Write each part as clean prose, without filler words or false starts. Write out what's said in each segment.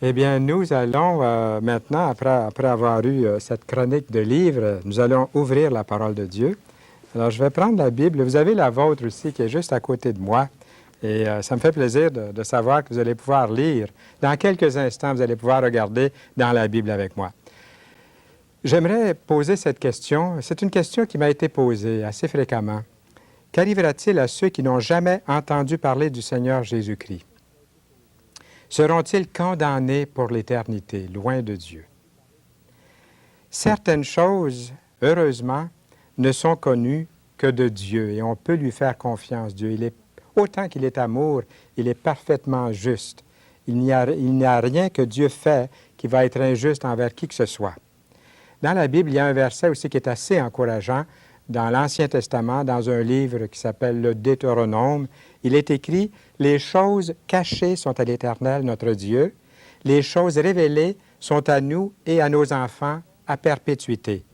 Eh bien, nous allons maintenant, après avoir eu cette chronique de livres, nous allons ouvrir la parole de Dieu. Alors, je vais prendre la Bible. Vous avez la vôtre aussi qui est juste à côté de moi. Et ça me fait plaisir de savoir que vous allez pouvoir lire. Dans quelques instants, vous allez pouvoir regarder dans la Bible avec moi. J'aimerais poser cette question. C'est une question qui m'a été posée assez fréquemment. Qu'arrivera-t-il à ceux qui n'ont jamais entendu parler du Seigneur Jésus-Christ? Seront-ils condamnés pour l'éternité, loin de Dieu? Certaines choses, heureusement, ne sont connues que de Dieu et on peut lui faire confiance. Dieu, autant qu'il est amour, il est parfaitement juste. Il n'y a rien que Dieu fait qui va être injuste envers qui que ce soit. Dans la Bible, il y a un verset aussi qui est assez encourageant. Dans l'Ancien Testament, dans un livre qui s'appelle le Deutéronome, il est écrit « Les choses cachées sont à l'Éternel, notre Dieu. Les choses révélées sont à nous et à nos enfants à perpétuité,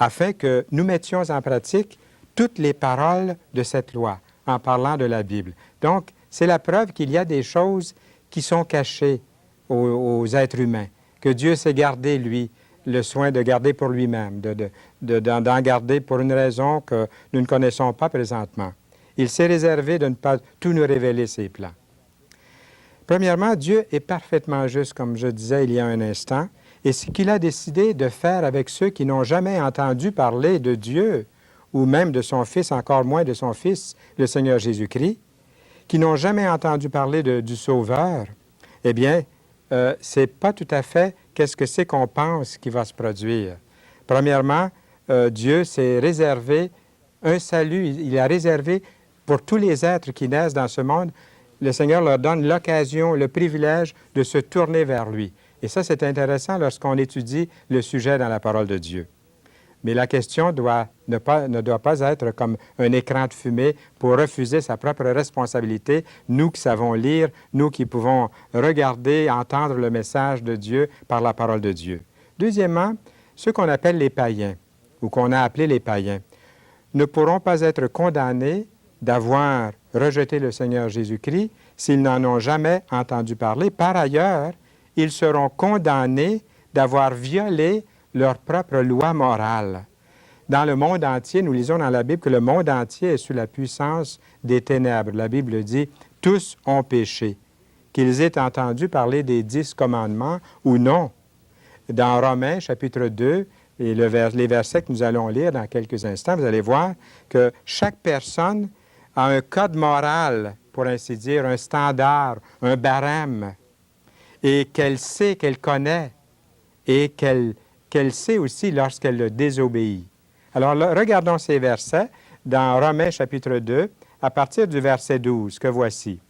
afin que nous mettions en pratique toutes les paroles de cette loi en parlant de la Bible. » Donc, c'est la preuve qu'il y a des choses qui sont cachées aux êtres humains, que Dieu s'est gardé, lui, le soin de garder pour lui-même, d'en garder pour une raison que nous ne connaissons pas présentement. Il s'est réservé de ne pas tout nous révéler ses plans. Premièrement, Dieu est parfaitement juste, comme je disais il y a un instant, et ce qu'il a décidé de faire avec ceux qui n'ont jamais entendu parler de Dieu, ou même de son Fils, encore moins de son Fils, le Seigneur Jésus-Christ, qui n'ont jamais entendu parler du Sauveur, eh bien, c'est pas tout à fait qu'est-ce que c'est qu'on pense qui va se produire. Premièrement, Dieu s'est réservé un salut. Il a réservé pour tous les êtres qui naissent dans ce monde, le Seigneur leur donne l'occasion, le privilège de se tourner vers lui. Et ça, c'est intéressant lorsqu'on étudie le sujet dans la parole de Dieu. Mais la question ne doit pas être comme un écran de fumée pour refuser sa propre responsabilité, nous qui savons lire, nous qui pouvons regarder, entendre le message de Dieu par la parole de Dieu. Deuxièmement, ceux qu'on appelle les païens, ou qu'on a appelés les païens, ne pourront pas être condamnés d'avoir rejeté le Seigneur Jésus-Christ s'ils n'en ont jamais entendu parler. Par ailleurs, ils seront condamnés d'avoir violé leur propre loi morale. Dans le monde entier, nous lisons dans la Bible que le monde entier est sous la puissance des ténèbres. La Bible dit « tous ont péché », qu'ils aient entendu parler des 10 commandements ou non. Dans Romains, chapitre 2, et les versets que nous allons lire dans quelques instants, vous allez voir que chaque personne a un code moral, pour ainsi dire, un standard, un barème, et qu'elle sait, qu'elle connaît, et qu'elle sait aussi lorsqu'elle le désobéit. Alors, là, regardons ces versets dans Romains chapitre 2, à partir du verset 12, que voici.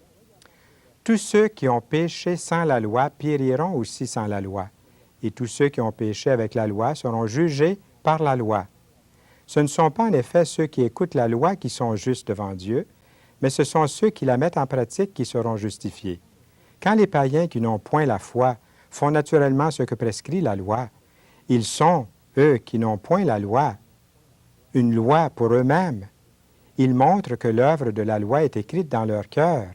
« Tous ceux qui ont péché sans la loi périront aussi sans la loi, et tous ceux qui ont péché avec la loi seront jugés par la loi. Ce ne sont pas en effet ceux qui écoutent la loi qui sont justes devant Dieu, mais ce sont ceux qui la mettent en pratique qui seront justifiés. Quand les païens qui n'ont point la foi font naturellement ce que prescrit la loi, ils sont, eux qui n'ont point la loi, une loi pour eux-mêmes. Ils montrent que l'œuvre de la loi est écrite dans leur cœur,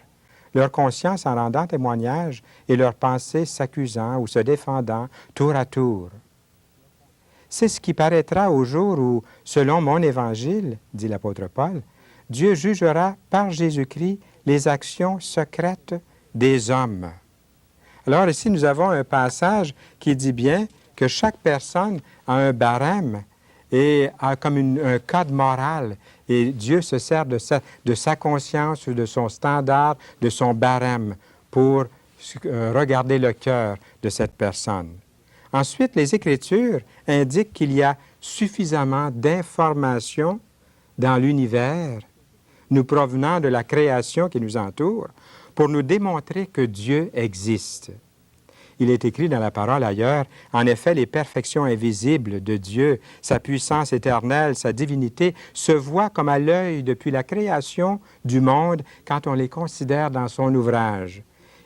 leur conscience en rendant témoignage et leurs pensées s'accusant ou se défendant tour à tour. C'est ce qui paraîtra au jour où, selon mon évangile, dit l'apôtre Paul, Dieu jugera par Jésus-Christ les actions secrètes des hommes. Alors ici, nous avons un passage qui dit bien que chaque personne a un barème et a comme un code moral. Et Dieu se sert de sa conscience, de son standard, de son barème pour regarder le cœur de cette personne. Ensuite, les Écritures indiquent qu'il y a suffisamment d'informations dans l'univers, nous provenant de la création qui nous entoure, pour nous démontrer que Dieu existe. Il est écrit dans la parole ailleurs, en effet, les perfections invisibles de Dieu, sa puissance éternelle, sa divinité, se voient comme à l'œil depuis la création du monde quand on les considère dans son ouvrage.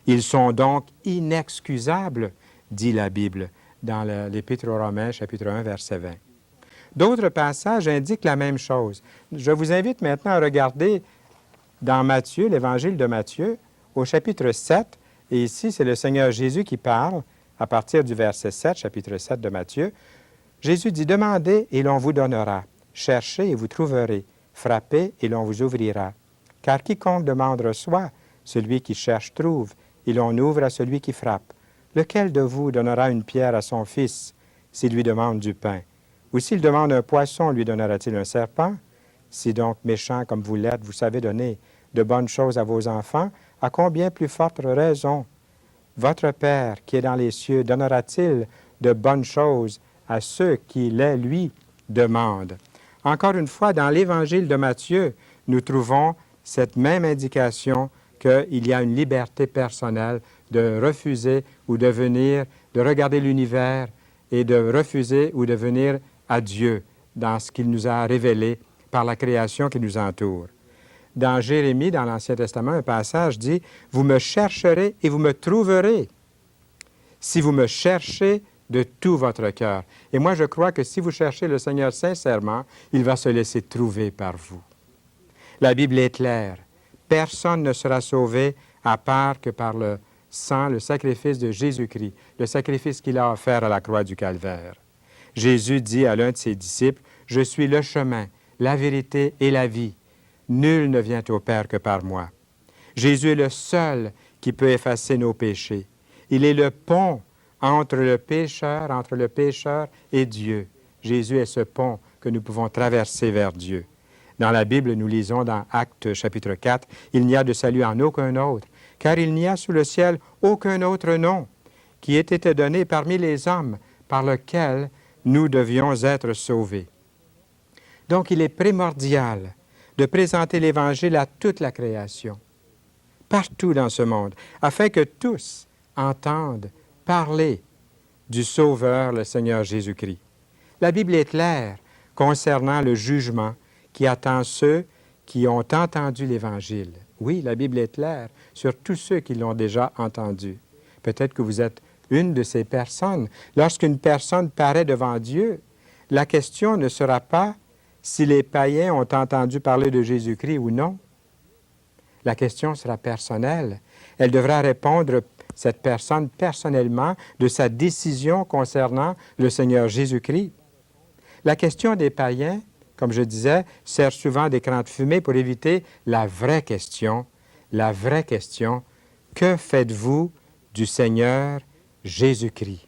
Ils sont donc inexcusables, dit la Bible, dans l'Épître aux Romains, chapitre 1, verset 20. D'autres passages indiquent la même chose. Je vous invite maintenant à regarder dans Matthieu, l'Évangile de Matthieu, au chapitre 7, Et ici, c'est le Seigneur Jésus qui parle à partir du verset 7, chapitre 7 de Matthieu. Jésus dit, « Demandez et l'on vous donnera. Cherchez et vous trouverez. Frappez et l'on vous ouvrira. Car quiconque demande reçoit, celui qui cherche trouve, et l'on ouvre à celui qui frappe. Lequel de vous donnera une pierre à son fils s'il lui demande du pain? Ou s'il demande un poisson, lui donnera-t-il un serpent? Si donc méchant comme vous l'êtes, vous savez donner de bonnes choses à vos enfants, à combien plus forte raison votre Père qui est dans les cieux donnera-t-il de bonnes choses à ceux qui les lui demandent? » Encore une fois, dans l'Évangile de Matthieu, nous trouvons cette même indication qu'il y a une liberté personnelle de refuser ou de venir, de regarder l'univers et de refuser ou de venir à Dieu dans ce qu'il nous a révélé par la création qui nous entoure. Dans Jérémie, dans l'Ancien Testament, un passage dit « Vous me chercherez et vous me trouverez, si vous me cherchez de tout votre cœur. » Et moi, je crois que si vous cherchez le Seigneur sincèrement, il va se laisser trouver par vous. La Bible est claire. Personne ne sera sauvé à part que par le sang, le sacrifice de Jésus-Christ, le sacrifice qu'il a offert à la croix du Calvaire. Jésus dit à l'un de ses disciples, « Je suis le chemin, la vérité et la vie. Nul ne vient au Père que par moi. » Jésus est le seul qui peut effacer nos péchés. Il est le pont entre le pécheur et Dieu. Jésus est ce pont que nous pouvons traverser vers Dieu. Dans la Bible, nous lisons dans Actes chapitre 4, « Il n'y a de salut en aucun autre, car il n'y a sous le ciel aucun autre nom qui ait été donné parmi les hommes par lequel nous devions être sauvés. » Donc, il est primordial de présenter l'Évangile à toute la création, partout dans ce monde, afin que tous entendent parler du Sauveur, le Seigneur Jésus-Christ. La Bible est claire concernant le jugement qui attend ceux qui ont entendu l'Évangile. Oui, la Bible est claire sur tous ceux qui l'ont déjà entendu. Peut-être que vous êtes une de ces personnes. Lorsqu'une personne paraît devant Dieu, la question ne sera pas si les païens ont entendu parler de Jésus-Christ ou non. La question sera personnelle. Elle devra répondre, cette personne, personnellement, de sa décision concernant le Seigneur Jésus-Christ. La question des païens, comme je disais, sert souvent d'écran de fumée pour éviter la vraie question. La vraie question, que faites-vous du Seigneur Jésus-Christ?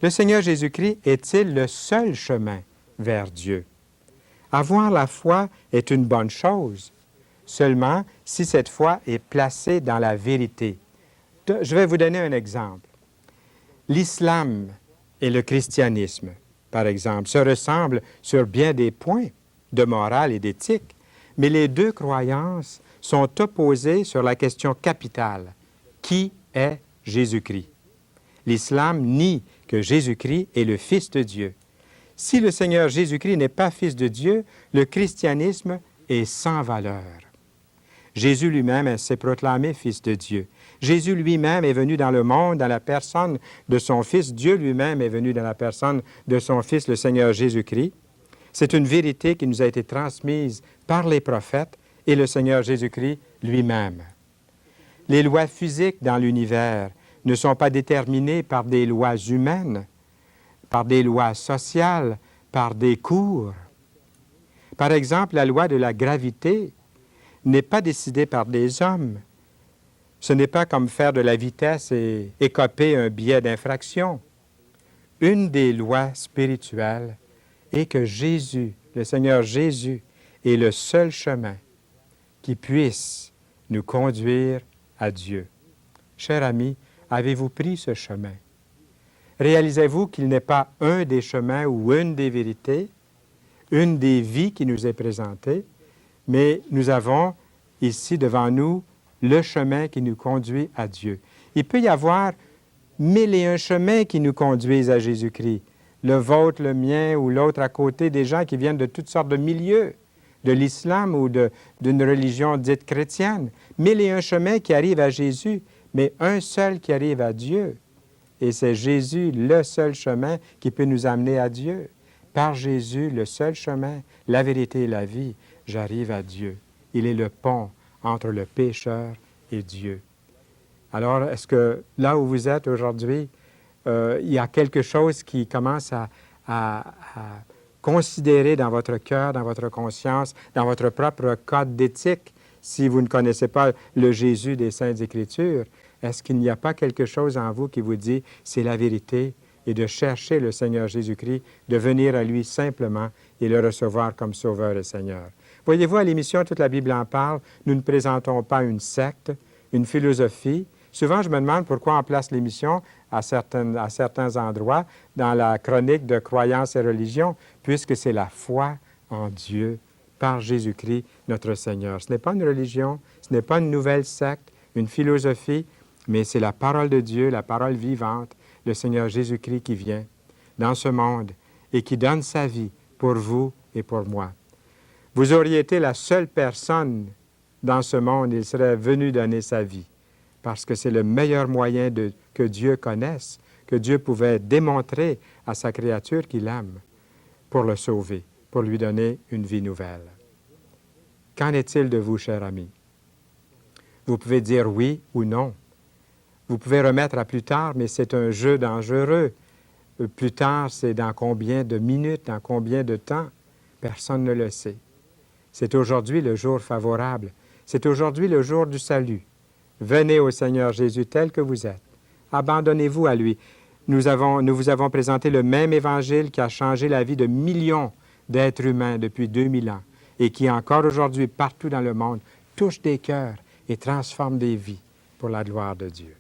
Le Seigneur Jésus-Christ est-il le seul chemin vers Dieu? Avoir la foi est une bonne chose, seulement si cette foi est placée dans la vérité. Je vais vous donner un exemple. L'islam et le christianisme, par exemple, se ressemblent sur bien des points de morale et d'éthique, mais les deux croyances sont opposées sur la question capitale. Qui est Jésus-Christ? L'islam nie que Jésus-Christ est le Fils de Dieu. Si le Seigneur Jésus-Christ n'est pas Fils de Dieu, le christianisme est sans valeur. Jésus lui-même s'est proclamé Fils de Dieu. Jésus lui-même est venu dans le monde dans la personne de son Fils. Dieu lui-même est venu dans la personne de son Fils, le Seigneur Jésus-Christ. C'est une vérité qui nous a été transmise par les prophètes et le Seigneur Jésus-Christ lui-même. Les lois physiques dans l'univers ne sont pas déterminées par des lois humaines, par des lois sociales, par des cours. Par exemple, la loi de la gravité n'est pas décidée par des hommes. Ce n'est pas comme faire de la vitesse et écoper un billet d'infraction. Une des lois spirituelles est que Jésus, le Seigneur Jésus, est le seul chemin qui puisse nous conduire à Dieu. Cher ami, avez-vous pris ce chemin? Réalisez-vous qu'il n'est pas un des chemins ou une des vérités, une des vies qui nous est présentée, mais nous avons ici devant nous le chemin qui nous conduit à Dieu. Il peut y avoir 1001 chemins qui nous conduisent à Jésus-Christ. Le vôtre, le mien ou l'autre à côté, des gens qui viennent de toutes sortes de milieux, de l'islam ou d'une religion dite chrétienne. 1001 chemins qui arrivent à Jésus, mais un seul qui arrive à Dieu. Et c'est Jésus, le seul chemin qui peut nous amener à Dieu. Par Jésus, le seul chemin, la vérité et la vie, j'arrive à Dieu. Il est le pont entre le pécheur et Dieu. Alors, est-ce que là où vous êtes aujourd'hui, il y a quelque chose qui commence à considérer dans votre cœur, dans votre conscience, dans votre propre code d'éthique, si vous ne connaissez pas le Jésus des Saintes Écritures? Est-ce qu'il n'y a pas quelque chose en vous qui vous dit « c'est la vérité » et de chercher le Seigneur Jésus-Christ, de venir à lui simplement et le recevoir comme Sauveur et Seigneur? Voyez-vous, à l'émission Toute la Bible en parle, nous ne présentons pas une secte, une philosophie. Souvent, je me demande pourquoi on place l'émission à certains endroits dans la chronique de croyance et religion, puisque c'est la foi en Dieu par Jésus-Christ, notre Seigneur. Ce n'est pas une religion, ce n'est pas une nouvelle secte, une philosophie, mais c'est la parole de Dieu, la parole vivante, le Seigneur Jésus-Christ qui vient dans ce monde et qui donne sa vie pour vous et pour moi. Vous auriez été la seule personne dans ce monde, il serait venu donner sa vie, parce que c'est le meilleur moyen que Dieu connaisse, que Dieu pouvait démontrer à sa créature qu'il aime, pour le sauver, pour lui donner une vie nouvelle. Qu'en est-il de vous, cher ami? Vous pouvez dire oui ou non. Vous pouvez remettre à plus tard, mais c'est un jeu dangereux. Plus tard, c'est dans combien de minutes, dans combien de temps? Personne ne le sait. C'est aujourd'hui le jour favorable. C'est aujourd'hui le jour du salut. Venez au Seigneur Jésus tel que vous êtes. Abandonnez-vous à lui. Nous vous avons présenté le même évangile qui a changé la vie de millions d'êtres humains depuis 2000 ans et qui, encore aujourd'hui, partout dans le monde, touche des cœurs et transforme des vies pour la gloire de Dieu.